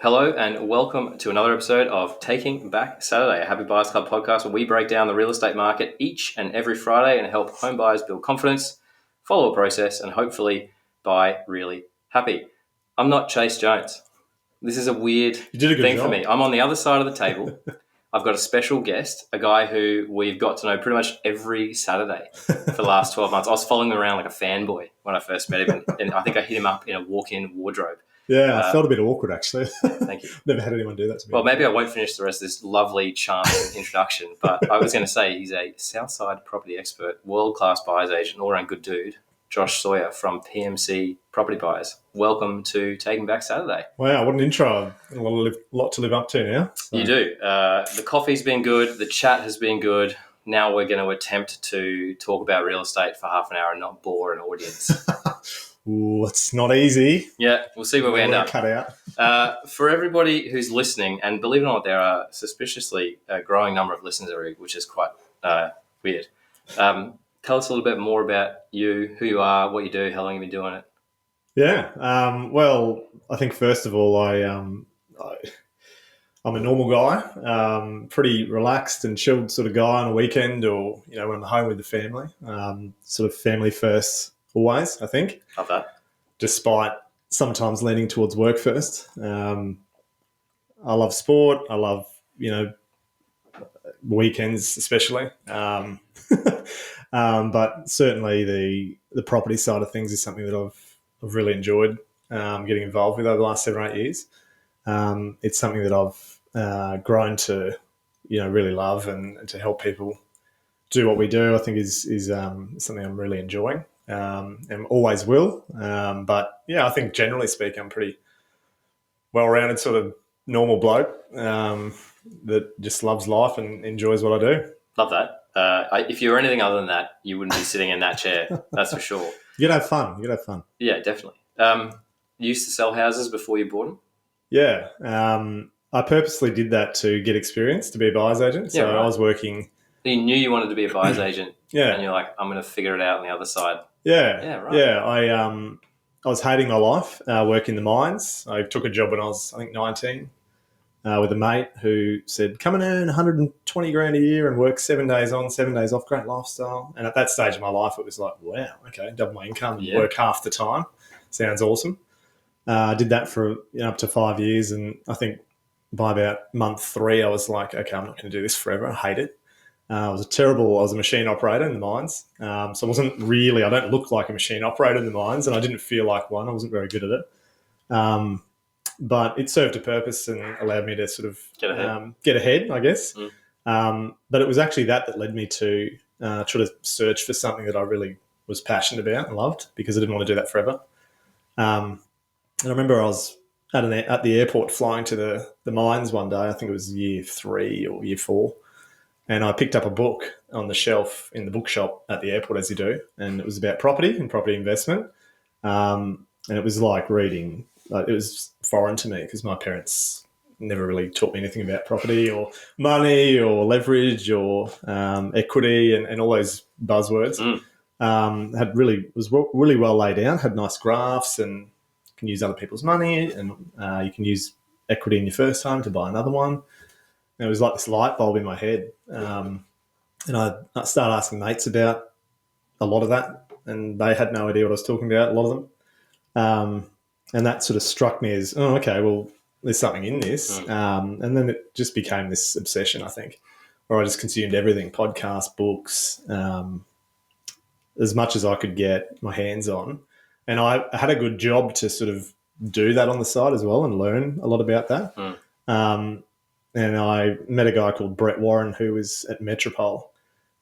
Hello and welcome to another episode of Taking Back Saturday, a Happy Buyers Club podcast where we break down the real estate market each and every Friday and help home buyers build confidence, follow a process, and hopefully buy really happy. I'm not Chase Jones. This is a weird thing for me. I'm on the other side of the table. I've got a special guest, a guy who we've got to know pretty much every Saturday for the last 12 months. I was following him around like a fanboy when I first met him, and I think I hit him up in a walk-in wardrobe. Yeah, I felt a bit awkward, actually. Thank you. Never had anyone do that to me. Well, maybe I won't finish the rest of this lovely, charming introduction, but I was going to say he's a southside property expert, world-class buyer's agent, all-around good dude, Josh Sawyer from PMC Property Buyers. Welcome to Taking Back Saturday. Wow, what an intro. A lot to live up to now. So. You do. The coffee's been good. The chat has been good. Now we're going to attempt to talk about real estate for half an hour and not bore an audience. Ooh, it's not easy. Yeah, we'll see where we end up. Cut out. For everybody who's listening, and believe it or not, there are suspiciously a growing number of listeners, which is quite weird. Tell us a little bit more about you, who you are, what you do, how long you've been doing it. Yeah. Well, I think first of all, I'm a normal guy, pretty relaxed and chilled sort of guy on a weekend, or when I'm home with the family. Sort of family first, always. I think. Love that. Despite sometimes leaning towards work first. I love sport. I love weekends especially. But certainly the property side of things is something that I've really enjoyed getting involved with over the last 7 or 8 years. It's something that I've grown to really love, and to help people do what we do, I think is something I'm really enjoying, and always will. But yeah, I think generally speaking, I'm pretty well-rounded sort of normal bloke that just loves life and enjoys what I do. Love that. If you were anything other than that, you wouldn't be sitting in that chair. That's for sure. You'd have fun. Yeah, definitely. You used to sell houses before you bought them? Yeah. I purposely did that to get experience, to be a buyer's agent. So right. I was working. You knew you wanted to be a buyer's agent. Yeah. And you're like, I'm going to figure it out on the other side. Yeah. Yeah, right. Yeah. I was hating my life, working the mines. I took a job when I was, I think, 19. With a mate who said, come and earn 120 grand a year and work 7 days on, 7 days off, great lifestyle. And at that stage of my life, it was like, wow, okay, double my income, work half the time. Sounds awesome. I did that for up to 5 years. And I think by about month 3, I was like, okay, I'm not going to do this forever. I hate it. I was a machine operator in the mines. So I don't look like a machine operator in the mines, and I didn't feel like one. I wasn't very good at it. But it served a purpose and allowed me to sort of get ahead, I guess. But it was actually that led me to try to search for something that I really was passionate about and loved, because I didn't want to do that forever. And I remember I was at the airport flying to the mines one day. I think it was year 3 or year 4. And I picked up a book on the shelf in the bookshop at the airport, as you do. And it was about property and property investment. And it was like reading... it was foreign to me because my parents never really taught me anything about property or money or leverage or equity and all those buzzwords. Was really well laid down, had nice graphs, and you can use other people's money, and you can use equity in your first home to buy another one. And it was like this light bulb in my head. And I started asking mates about a lot of that, and they had no idea what I was talking about, a lot of them. And that sort of struck me as, oh, okay, well, there's something in this. And then it just became this obsession, I think, where I just consumed everything, podcasts, books, as much as I could get my hands on. And I had a good job to sort of do that on the side as well and learn a lot about that. And I met a guy called Brett Warren, who was at Metropole.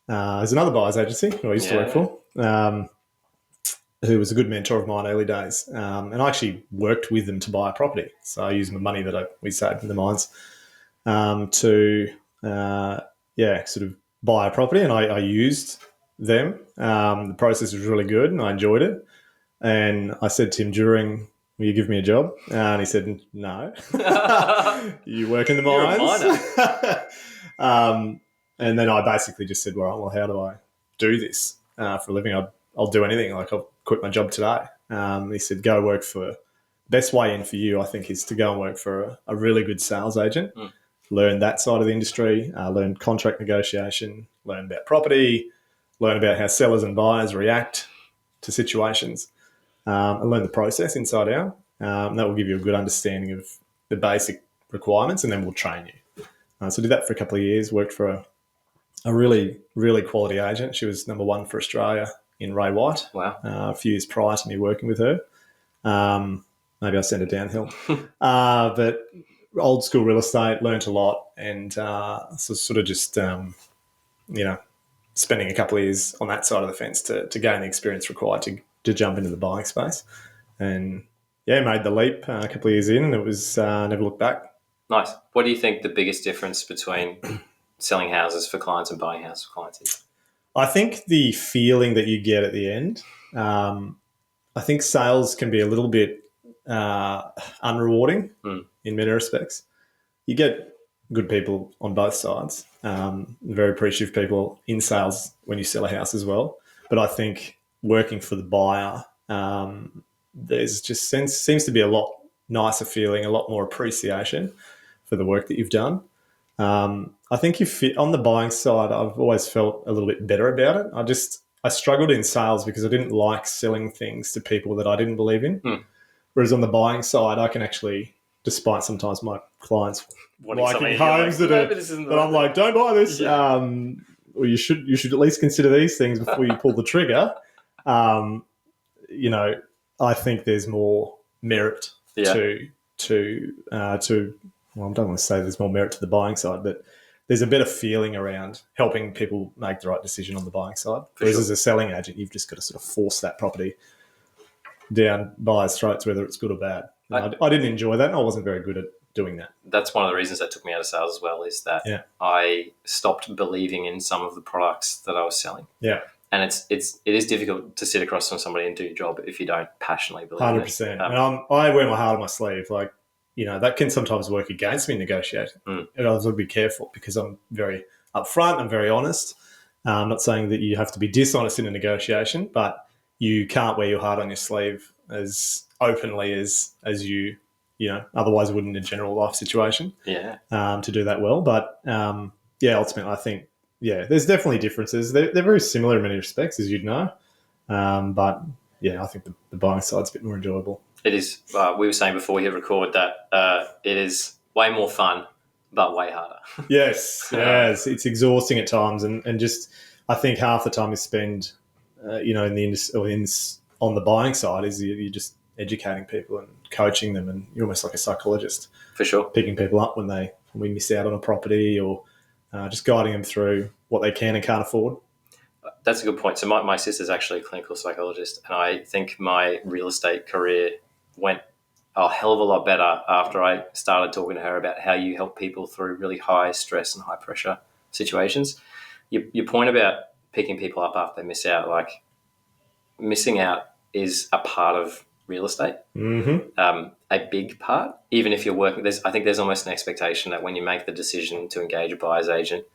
There's another buyer's agency who I used to work for. Who was a good mentor of mine early days. And I actually worked with them to buy a property. So I used my money that we saved in the mines to sort of buy a property, and I used them. The process was really good and I enjoyed it. And I said to him will you give me a job? And he said, no. You work in the mines? And then I basically just said, well, how do I do this for a living? I'll do anything. Like, I'll quit my job today. He said, go work for best way in for you, I think, is to go and work for a really good sales agent, learn that side of the industry, learn contract negotiation, learn about property, learn about how sellers and buyers react to situations, and learn the process inside out. That will give you a good understanding of the basic requirements, and then we'll train you. So I did that for a couple of years, worked for a really, really quality agent. She was number one for Australia in Ray White. Wow. A few years prior to me working with her. Maybe I sent her downhill. But old school real estate, learnt a lot, and so sort of just, spending a couple of years on that side of the fence to gain the experience required to jump into the buying space. And made the leap a couple of years in, and it was never looked back. Nice. What do you think the biggest difference between selling houses for clients and buying houses for clients is? I think the feeling that you get at the end, I think sales can be a little bit unrewarding in many respects. You get good people on both sides, very appreciative people in sales when you sell a house as well. But I think working for the buyer, there's just seems to be a lot nicer feeling, a lot more appreciation for the work that you've done. I think on the buying side, I've always felt a little bit better about it. I struggled in sales because I didn't like selling things to people that I didn't believe in. Whereas on the buying side, I can actually, despite sometimes my clients liking homes that I'm like, don't buy this. Yeah. Or you should at least consider these things before you pull the trigger. I think there's more merit to well, I don't want to say there's more merit to the buying side, but there's a better feeling around helping people make the right decision on the buying side. Whereas as a selling agent, you've just got to sort of force that property down buyers' throats, whether it's good or bad. I didn't enjoy that, and I wasn't very good at doing that. That's one of the reasons that took me out of sales as well, is that I stopped believing in some of the products that I was selling. Yeah. And it is difficult to sit across from somebody and do your job if you don't passionately believe 100%. in it. I wear my heart on my sleeve. Like, that can sometimes work against me negotiating. And I have to be careful because I'm very upfront. I'm very honest. I'm not saying that you have to be dishonest in a negotiation, but you can't wear your heart on your sleeve as openly as you otherwise would in a general life situation. Yeah. To do that well. But ultimately, I think there's definitely differences. They're very similar in many respects, as you'd know. But I think the buying side's a bit more enjoyable. It is. We were saying before we hit record that it is way more fun, but way harder. Yes, it's exhausting at times, and just I think half the time you spend, in the industry or on the buying side is you're just educating people and coaching them, and you're almost like a psychologist. For sure. Picking people up when we miss out on a property, or just guiding them through what they can and can't afford. That's a good point. So my sister's actually a clinical psychologist, and I think my real estate career went a hell of a lot better after I started talking to her about how you help people through really high stress and high pressure situations. Your point about picking people up after they miss out, like missing out is a part of real estate, a big part. Even if you're working, I think there's almost an expectation that when you make the decision to engage a buyer's agent,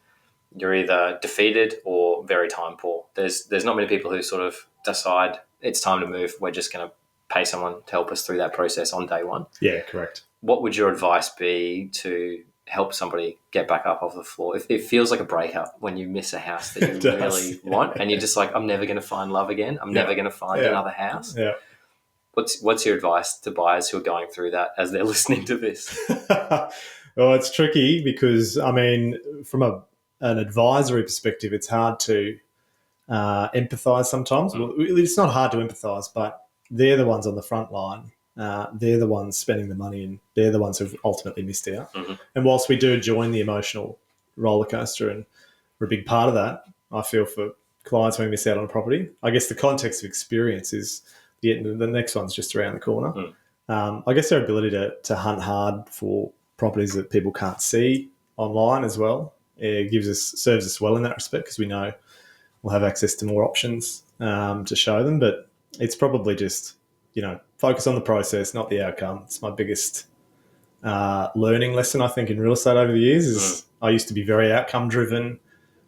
you're either defeated or very time poor. There's not many people who sort of decide it's time to move. We're just going to pay someone to help us through that process on day one. Yeah, correct. What would your advice be to help somebody get back up off the floor? It feels like a breakup when you miss a house that you really want, and you're just like, I'm never going to find love again. I'm never going to find another house. Yeah. What's your advice to buyers who are going through that as they're listening to this? Well, it's tricky because, from an advisory perspective, it's hard to empathise sometimes. Well, it's not hard to empathise, but they're the ones on the front line. They're the ones spending the money, and they're the ones who've ultimately missed out. And whilst we do join the emotional roller coaster, and we're a big part of that, I feel for clients when we miss out on a property, I guess the context of experience is the next one's just around the corner. I guess their ability to hunt hard for properties that people can't see online as well, it serves us well in that respect, because we know we'll have access to more options to show them. But it's probably just, focus on the process, not the outcome. It's my biggest learning lesson, I think, in real estate over the years is I used to be very outcome driven.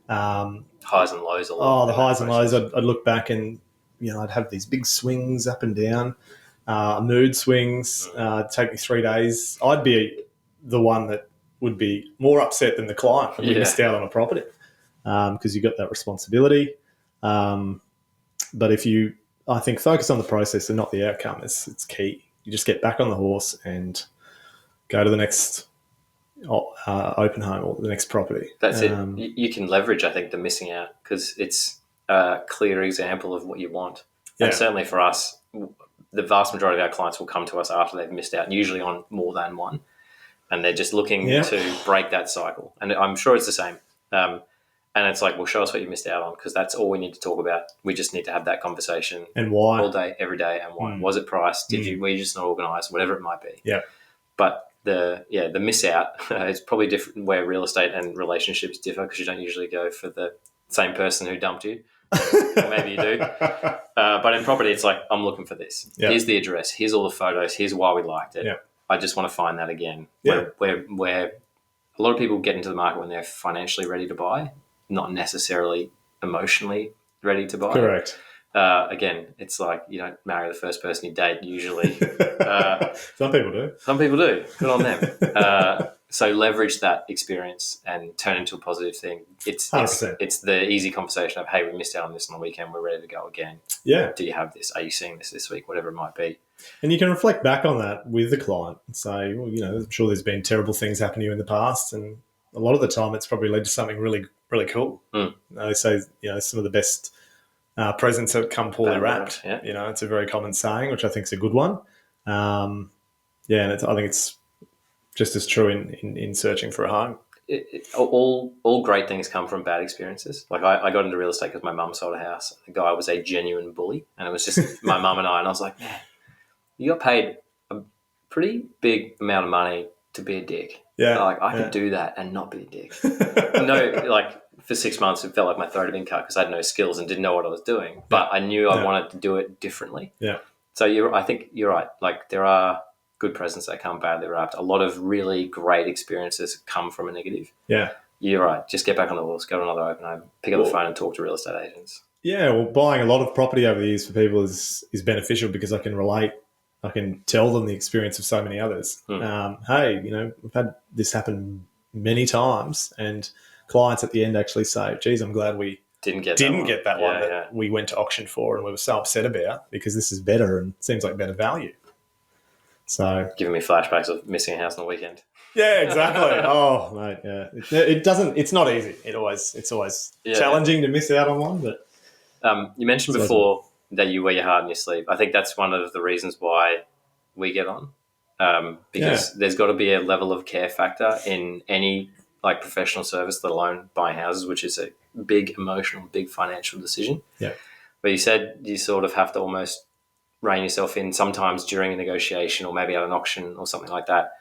Highs and lows. The highs and lows. I'd look back and, I'd have these big swings up and down. mood swings, take me 3 days. I'd be the one that would be more upset than the client if we missed out on a property because you got that responsibility. But if you, I think, focus on the process and not the outcome, it's key. You just get back on the horse and go to the next open home or the next property. That's it. You can leverage, I think, the missing out because it's a clear example of what you want. Yeah. And certainly for us, the vast majority of our clients will come to us after they've missed out, and usually on more than one. And they're just looking to break that cycle. And I'm sure it's the same. And it's like, well, show us what you missed out on because that's all we need to talk about. We just need to have that conversation. And why? All day, every day. And why? Was it price? Were you just not organised? Whatever it might be. Yeah. But the miss out is probably different where real estate and relationships differ because you don't usually go for the same person who dumped you. Maybe you do. But in property, it's like, I'm looking for this. Yep. Here's the address. Here's all the photos. Here's why we liked it. Yep. I just want to find that again. Yeah. Where a lot of people get into the market when they're financially ready to buy, not necessarily emotionally ready to buy. Correct. Again, it's like you don't marry the first person you date usually. Some people do. Some people do. Good on them. So leverage that experience and turn it into a positive thing. It's the easy conversation of, hey, we missed out on this on the weekend. We're ready to go again. Yeah. Do you have this? Are you seeing this week? Whatever it might be. And you can reflect back on that with the client and say, well, I'm sure there's been terrible things happen to you in the past, and a lot of the time it's probably led to something really, really cool. They say, some of the best presents have come poorly wrapped. Yeah. It's a very common saying, which I think is a good one. And I think it's just as true in searching for a home. All great things come from bad experiences. Like I got into real estate because my mum sold a house. The guy was a genuine bully, and it was just my mum and I was like, man, you got paid a pretty big amount of money to be a dick. Yeah. Like I could do that and not be a dick. No, like for 6 months it felt like my throat had been cut because I had no skills and didn't know what I was doing. But I knew I wanted to do it differently. Yeah. So I think you're right. Like there are good presents that come badly wrapped. A lot of really great experiences come from a negative. Yeah. You're right. Just get back on the horse, go to another open home, pick up the phone and talk to real estate agents. Yeah, well, buying a lot of property over the years for people is beneficial because I can relate. I can tell them the experience of so many others. Hey, we've had this happen many times, and clients at the end actually say, geez, I'm glad we didn't get that one that we went to auction for and we were so upset about because this is better and seems like better value. So giving me flashbacks of missing a house on the weekend. Yeah, exactly. Oh, mate, yeah. It's not easy. It's always challenging to miss out on one. But you mentioned before that you wear your heart on your sleeve. I think that's one of the reasons why we get on, because there's got to be a level of care factor in any like professional service, let alone buying houses, which is a big emotional, big financial decision. Yeah. But you said you sort of have to almost rein yourself in sometimes during a negotiation or maybe at an auction or something like that.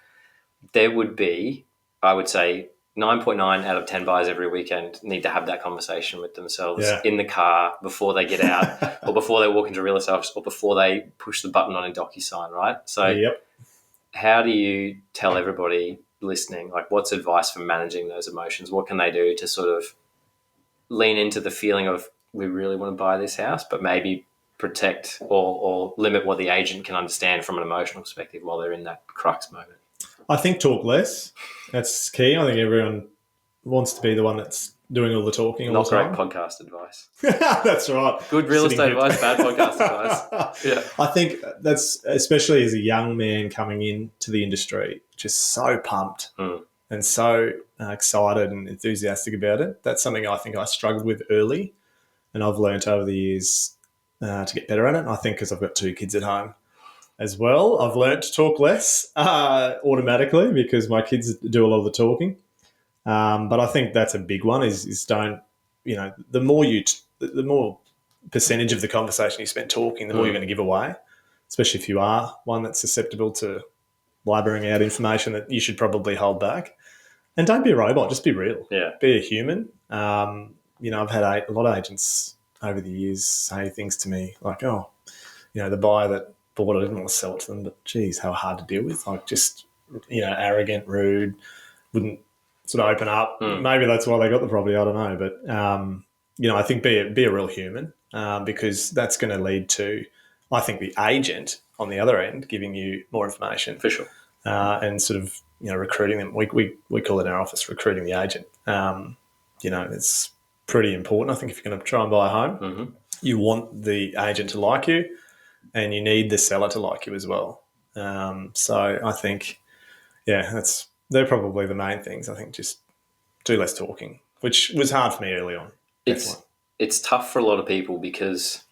There would be, I would say, 9.9 out of 10 buyers every weekend need to have that conversation with themselves in the car before they get out or before they walk into a real estate office or before they push the button on a DocuSign, right? So how do you tell everybody listening, like what's advice for managing those emotions? What can they do to sort of lean into the feeling of we really want to buy this house, but maybe protect or limit what the agent can understand from an emotional perspective while they're in that crux moment? I think talk less. That's key. I think everyone wants to be the one that's doing all the talking all the time. Not great podcast advice. That's right. Good real estate advice, bad podcast advice. Yeah. I think that's, especially as a young man coming into the industry, just so pumped and so excited and enthusiastic about it. That's something I think I struggled with early, and I've learnt over the years to get better at it. And I think because I've got 2 kids at home as well, I've learnt to talk less automatically because my kids do a lot of the talking. But I think that's a big one is don't, the more percentage of the conversation you spend talking, the more you're going to give away, especially if you are one that's susceptible to blabbering out information that you should probably hold back. And don't be a robot, just be real. Yeah. Be a human. I've had a lot of agents over the years say things to me like, the buyer that bought it, I didn't want to sell it to them, but geez, how hard to deal with. Like just, arrogant, rude, wouldn't sort of open up. Maybe that's why they got the property. I don't know. But, I think be a real human because that's going to lead to, I think, the agent on the other end, giving you more information. For sure. And sort of, recruiting them. We call it in our office recruiting the agent. It's pretty important. I think if you're going to try and buy a home, you want the agent to like you, and you need the seller to like you as well. So I think, they're probably the main things. I think just do less talking, which was hard for me early on. It's tough for a lot of people because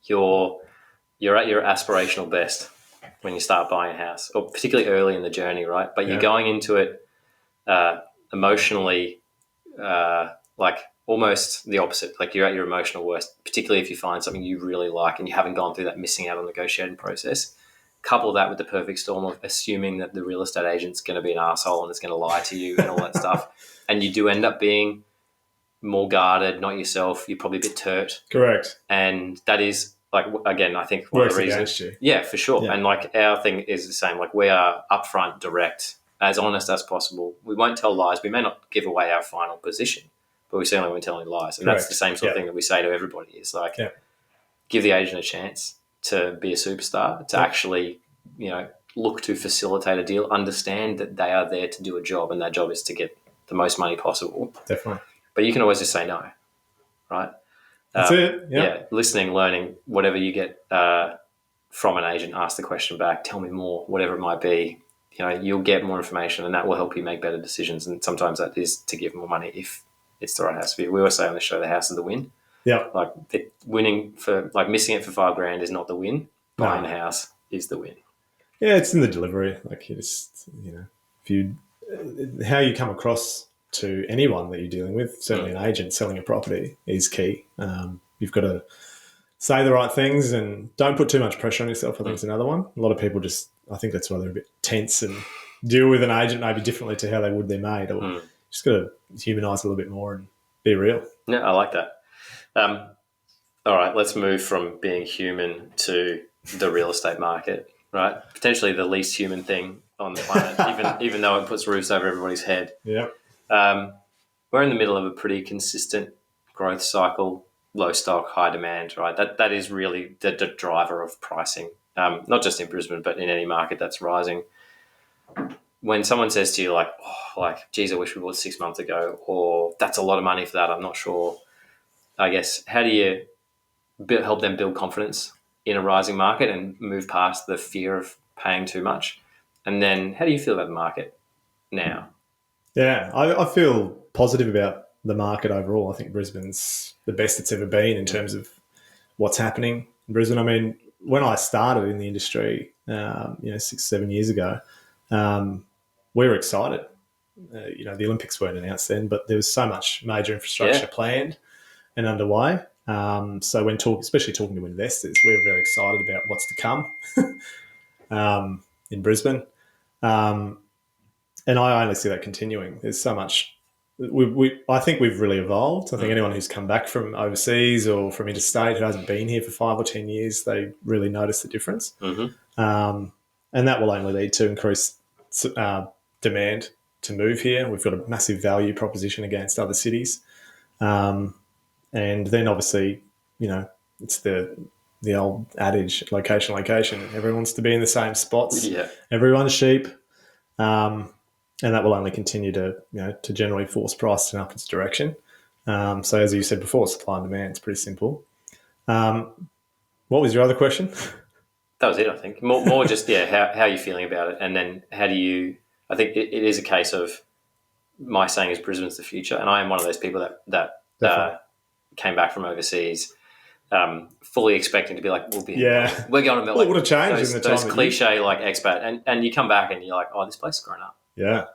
you're at your aspirational best when you start buying a house, or particularly early in the journey, right? But you're going into it emotionally, like almost the opposite. Like you're at your emotional worst, particularly if you find something you really like and you haven't gone through that missing out on negotiating process. Couple that with the perfect storm of assuming that the real estate agent's going to be an asshole and is going to lie to you and all that stuff. And you do end up being more guarded, not yourself. You're probably a bit turt. Correct. And that is, like, again, I think one works of the reasons. Against you. Yeah, for sure. Yeah. And like our thing is the same. Like we are upfront, direct, as honest as possible. We won't tell lies. We may not give away our final position, but we certainly won't tell any lies. And Correct. That's the same sort of thing that we say to everybody is like, give the agent a chance to be a superstar, to actually, look to facilitate a deal, understand that they are there to do a job, and that job is to get the most money possible. Definitely. But you can always just say no, right? That's it. Yeah, listening, learning, whatever you get from an agent, ask the question back, tell me more, whatever it might be. You'll get more information, and that will help you make better decisions. And sometimes that is to give more money if it's the right house for you. We always say on the show, the house is the win. Yeah. Like missing it for $5,000 is not the win. Buying a house is the win. Yeah, it's in the delivery. Like you just, how you come across to anyone that you're dealing with, certainly an agent selling a property, is key. You've got to say the right things and don't put too much pressure on yourself. I think it's another one. A lot of people I think that's why they're a bit tense and deal with an agent maybe differently to how they would their mate, or just got to humanise a little bit more and be real. Yeah, I like that. All right, let's move from being human to the real estate market, right? Potentially the least human thing on the planet, even though it puts roofs over everybody's head. Yeah. We're in the middle of a pretty consistent growth cycle, low stock, high demand, right? That is really the driver of pricing, not just in Brisbane, but in any market that's rising. When someone says to you geez, I wish we bought 6 months ago, or that's a lot of money for that, I'm not sure. I guess, how do you help them build confidence in a rising market and move past the fear of paying too much? And then how do you feel about the market now? Yeah, I feel positive about the market overall. I think Brisbane's the best it's ever been in terms of what's happening in Brisbane. I mean, when I started in the industry, 6-7 years ago, we were excited. The Olympics weren't announced then, but there was so much major infrastructure planned and underway. So when especially talking to investors, we were very excited about what's to come in Brisbane. And I only see that continuing. There's so much. I think we've really evolved. I think anyone who's come back from overseas or from interstate who hasn't been here for 5 or 10 years, they really notice the difference. And that will only lead to increased demand to move here. We've got a massive value proposition against other cities. And then obviously, it's the old adage, location. Everyone wants to be in the same spots. Yeah. Everyone's sheep. And that will only continue to generally force price in upwards direction. So as you said before, supply and demand, it's pretty simple. What was your other question? That was it, I think. More just, how are you feeling about it? And then how do you, I think it is a case of my saying is Brisbane's the future. And I am one of those people that came back from overseas fully expecting to be like, we're going to Melbourne. What would have changed in the time? Those cliche like expat. And you come back and you're like, oh, this place has grown up. Yeah.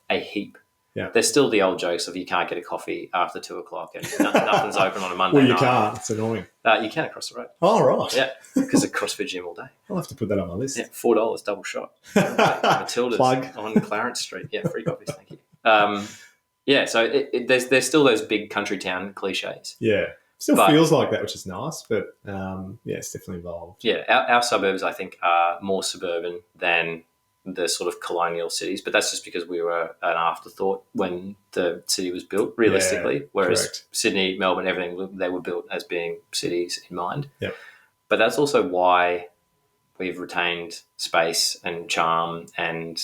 A heap. Yeah. There's still the old jokes of you can't get a coffee after 2:00 and nothing's open on a Monday night. Well, you can't. It's annoying. You can across the road. Oh, right. Yeah, because of CrossFit gym all day. I'll have to put that on my list. Yeah, $4 double shot. Matilda's Plug. on Clarence Street. Yeah, free coffees, thank you. So there's still those big country town cliches. Yeah. Still feels like that, which is nice, but it's definitely evolved. Yeah, our suburbs, I think, are more suburban than the sort of colonial cities, but that's just because we were an afterthought when the city was built, realistically, whereas correct. Sydney, Melbourne, everything, they were built as being cities in mind. Yep. But that's also why we've retained space and charm and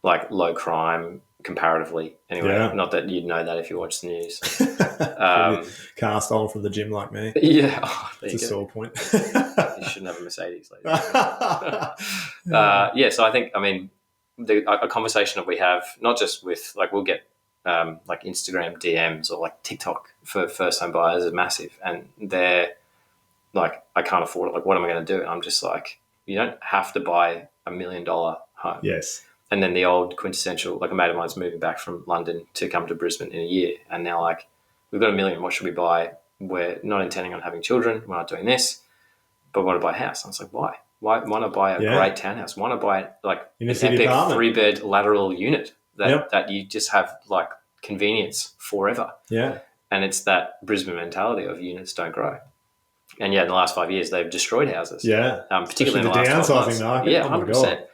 like low crime comparatively. Anyway, Yeah. not that you'd know that if you watch the news. Car stolen from the gym like me. Yeah, oh, there It's a you go. sore point. You shouldn't have a Mercedes, ladies. So I think, I mean, a conversation that we have, not just with, like, we'll get like Instagram DMs or like TikTok for first home buyers is massive, and they're like, I can't afford it. Like, what am I going to do? And I'm just like, you don't have to buy $1 million home. Yes. And then the old quintessential, like a mate of mine's moving back from London to come to Brisbane in a year, and now like, we've got $1 million. What should we buy? We're not intending on having children. We're not doing this, but we want to buy a house. And I was like, why? Why not buy a great townhouse? Why not buy like in an a city epic apartment. 3-bed lateral unit that you just have like convenience forever? Yeah. And it's that Brisbane mentality of units don't grow. And yeah, in the last 5 years, they've destroyed houses. Yeah. Particularly in the Especially last 12 months. downsizing market. Yeah, Oh my 100%. God.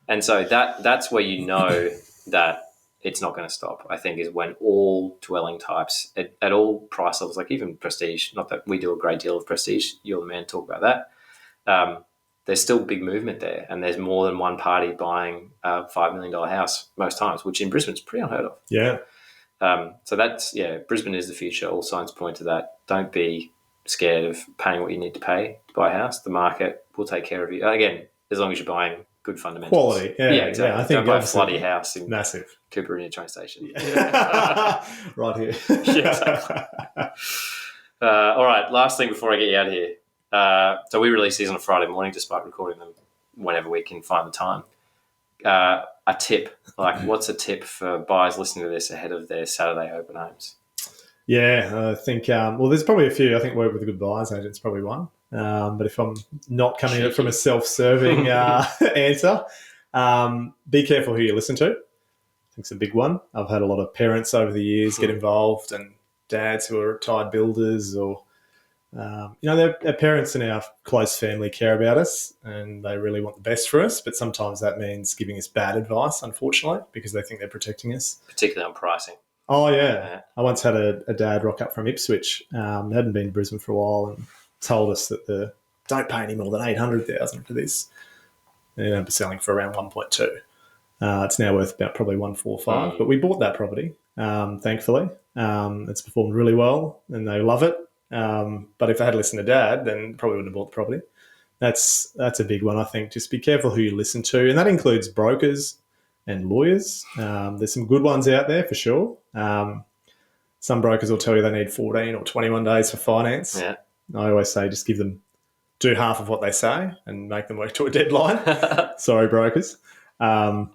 And so that's where you know that it's not going to stop, I think, is when all dwelling types at all price levels, like even prestige, not that we do a great deal of prestige, you're the man to talk about that. There's still big movement there, and there's more than one party buying a $5 million house most times, which in Brisbane is pretty unheard of. Yeah. So that's, Brisbane is the future. All signs point to that. Don't be scared of paying what you need to pay to buy a house. The market will take care of you. Again, as long as you're buying good fundamentals. Quality. Yeah, exactly. Yeah, I think don't buy a floody house in massive. Cooperina train station. Yeah. Right here. Yeah, exactly. All right, last thing before I get you out of here. So we release these on a Friday morning, despite recording them whenever we can find the time. A tip, like what's a tip for buyers listening to this ahead of their Saturday open homes? Yeah, I think, there's probably a few. I think work with a good buyer's agent's probably one. But if I'm not coming at it from a self-serving answer, be careful who you listen to. I think it's a big one. I've had a lot of parents over the years get involved, and dads who are retired builders, or their parents in our close family care about us and they really want the best for us, but sometimes that means giving us bad advice, unfortunately, because they think they're protecting us. Particularly on pricing. Oh, yeah. I once had a dad rock up from Ipswich, hadn't been to Brisbane for a while, and told us that don't pay any more than $800,000 for this. They ended up selling for around 1.2. It's now worth about probably 145, but we bought that property, thankfully. It's performed really well and they love it. But if I had listened to Dad, then probably wouldn't have bought the property. That's a big one, I think. Just be careful who you listen to, and that includes brokers and lawyers. There's some good ones out there for sure. Some brokers will tell you they need 14 or 21 days for finance. Yeah. I always say just do half of what they say and make them work to a deadline. Sorry, brokers. And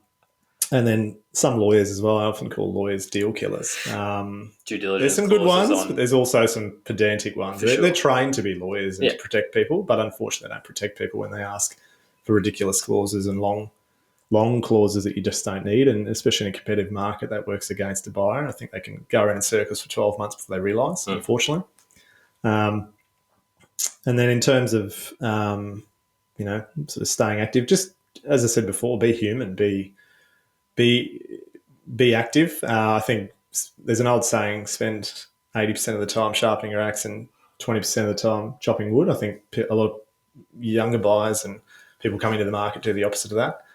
then some lawyers as well. I often call lawyers deal killers. Due diligence. There's some good ones, but there's also some pedantic ones. They're trained to be lawyers and to protect people, but unfortunately they don't protect people when they ask for ridiculous clauses and long clauses that you just don't need. And especially in a competitive market, that works against a buyer. I think they can go around in circles for 12 months before they realise, unfortunately. And then in terms of, sort of staying active, just as I said before, be human, be active. I think there's an old saying, spend 80% of the time sharpening your axe and 20% of the time chopping wood. I think a lot of younger buyers and people coming to the market do the opposite of that.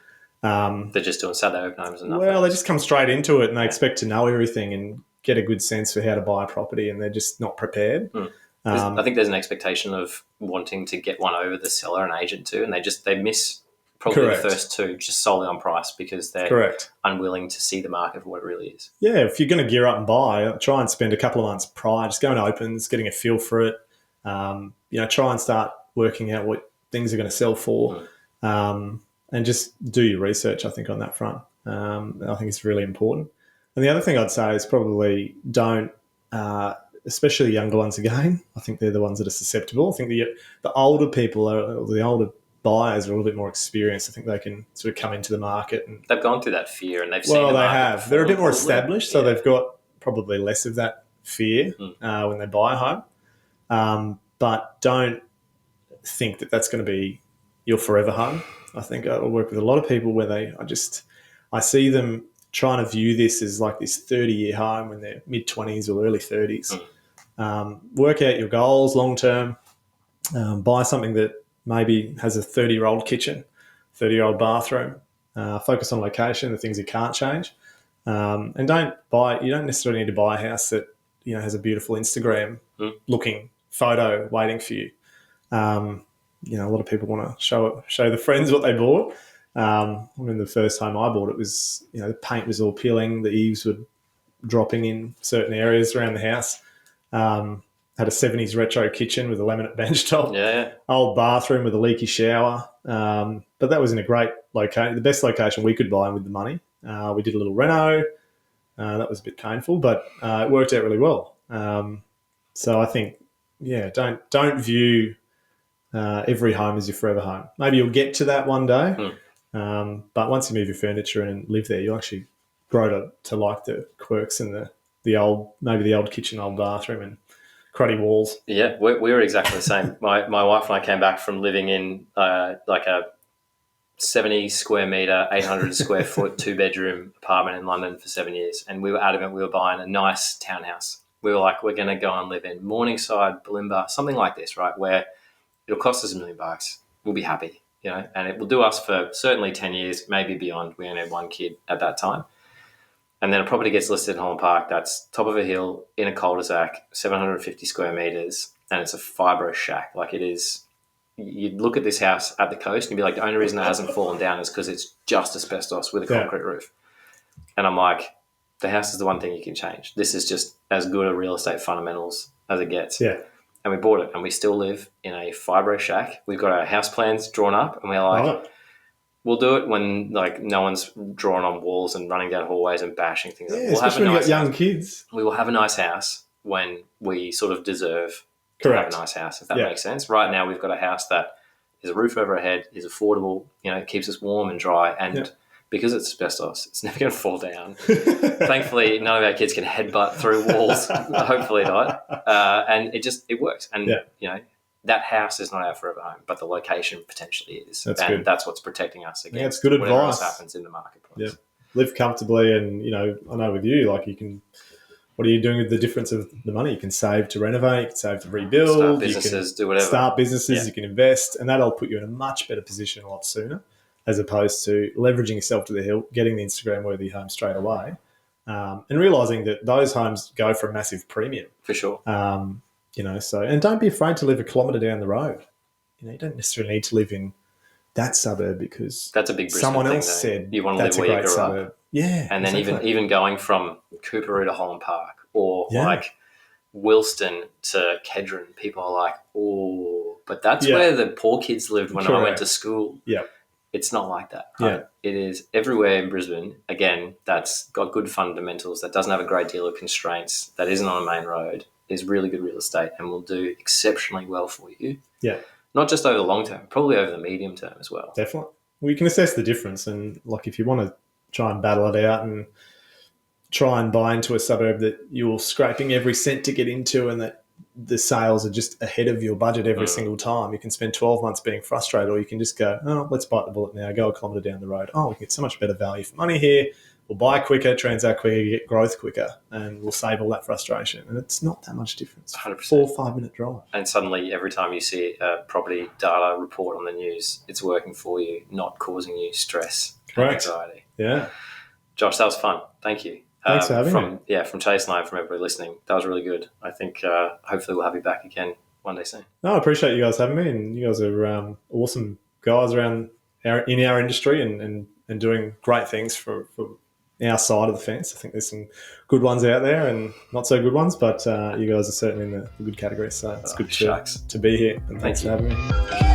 They're just doing Saturday open homes and nothing. Well, they just come straight into it and they expect to know everything and get a good sense for how to buy a property, and they're just not prepared. I think there's an expectation of wanting to get one over the seller and agent too, and they miss probably the first two just solely on price because they're unwilling to see the market for what it really is. Yeah, if you're going to gear up and buy, try and spend a couple of months prior, just going to opens, getting a feel for it. Try and start working out what things are going to sell for, and just do your research, I think, on that front. I think it's really important. And the other thing I'd say is probably don't, especially younger ones again, I think they're the ones that are susceptible. I think the older people the older buyers are a little bit more experienced. I think they can sort of come into the market. And they've gone through that fear and they've seen the market. Well, they have. They're a bit more established, so they've got probably less of that fear when they buy a home. But don't think that that's going to be your forever home. I think I work with a lot of people where I see them trying to view this as like this 30-year home when they're mid-20s or early 30s. Work out your goals long term. Buy something that maybe has a 30-year-old kitchen, 30-year-old bathroom. Focus on location, the things you can't change. And you don't necessarily need to buy a house that, has a beautiful Instagram looking photo waiting for you. A lot of people want to show the friends what they bought. The first home I bought, it was, the paint was all peeling, the eaves were dropping in certain areas around the house. Had a 70s retro kitchen with a laminate bench top. Yeah. Old bathroom with a leaky shower. But that was in a great location, the best location we could buy with the money. We did a little reno. That was a bit painful, but it worked out really well. So I think, don't view every home as your forever home. Maybe you'll get to that one day, but once you move your furniture and live there, you'll actually grow to like the quirks and the old kitchen, old bathroom, and cruddy walls. Yeah, we were exactly the same. My wife and I came back from living in like a 70 square metre, 800 square foot, 2-bedroom apartment in London for 7 years. And we were adamant we were buying a nice townhouse. We were like, we're going to go and live in Morningside, Bulimba, something like this, right? Where it'll cost us $1 million. We'll be happy, and it will do us for certainly 10 years, maybe beyond. We only had one kid at that time. And then a property gets listed in Holland Park that's top of a hill in a cul-de-sac, 750 square metres, and it's a fibro shack. Like it is, you'd look at this house at the coast and you'd be like, the only reason it hasn't fallen down is because it's just asbestos with a concrete roof. And I'm like, the house is the one thing you can change. This is just as good a real estate fundamentals as it gets. Yeah. And we bought it, and we still live in a fibro shack. We've got our house plans drawn up, and we're like, we'll do it when no one's drawing on walls and running down hallways and bashing things. Yeah, we'll especially when you've got young kids. We will have a nice house when we sort of deserve Correct. to have a nice house, if that makes sense. Right now, we've got a house that is a roof over our head, is affordable, keeps us warm and dry, and because it's asbestos, it's never going to fall down. Thankfully, none of our kids can headbutt through walls. Hopefully not. And it works. And, that house is not our forever home, but the location potentially is. That's and good. That's what's protecting us against that's good whatever advice. else happens in the marketplace. Yeah. Live comfortably, and, I know with you, like what are you doing with the difference of the money? You can save to renovate, you can save to rebuild. Start businesses, do whatever. Start businesses, you can invest, and that'll put you in a much better position a lot sooner, as opposed to leveraging yourself to the hill, getting the Instagram-worthy home straight away, and realising that those homes go for a massive premium. For sure. And don't be afraid to live a kilometre down the road. You don't necessarily need to live in that suburb because that's a big Brisbane someone thing, else though. said You want to that's live a where you great grew suburb. up. Yeah. And then even going from Coorparoo to Holland Park or like Wilston to Kedron, people are like, oh, but that's where the poor kids lived when I went to school. Yeah. It's not like that. Right? Yeah. It is everywhere in Brisbane, again, that's got good fundamentals, that doesn't have a great deal of constraints, that isn't on a main road, is really good real estate and will do exceptionally well for you. Yeah. Not just over the long term, probably over the medium term as well. Definitely. Well, you can assess the difference, and like if you want to try and battle it out and try and buy into a suburb that you're scraping every cent to get into and that the sales are just ahead of your budget every single time, you can spend 12 months being frustrated, or you can just go, oh, let's bite the bullet now, go a kilometre down the road. Oh, we can get so much better value for money here. We'll buy quicker, transact quicker, get growth quicker, and we'll save all that frustration. And it's not that much difference. 100%. 4 or 5 minute drive. And suddenly every time you see a property data report on the news, it's working for you, not causing you stress and anxiety. Yeah. Josh, that was fun. Thank you. Thanks for having me. Yeah, from Chase and I, from everybody listening, that was really good. I think hopefully we'll have you back again one day soon. No, I appreciate you guys having me, and you guys are awesome guys around in our industry and doing great things for our side of the fence. I think there's some good ones out there and not so good ones, but you guys are certainly in the good category. So it's good to be here, and thanks for having me.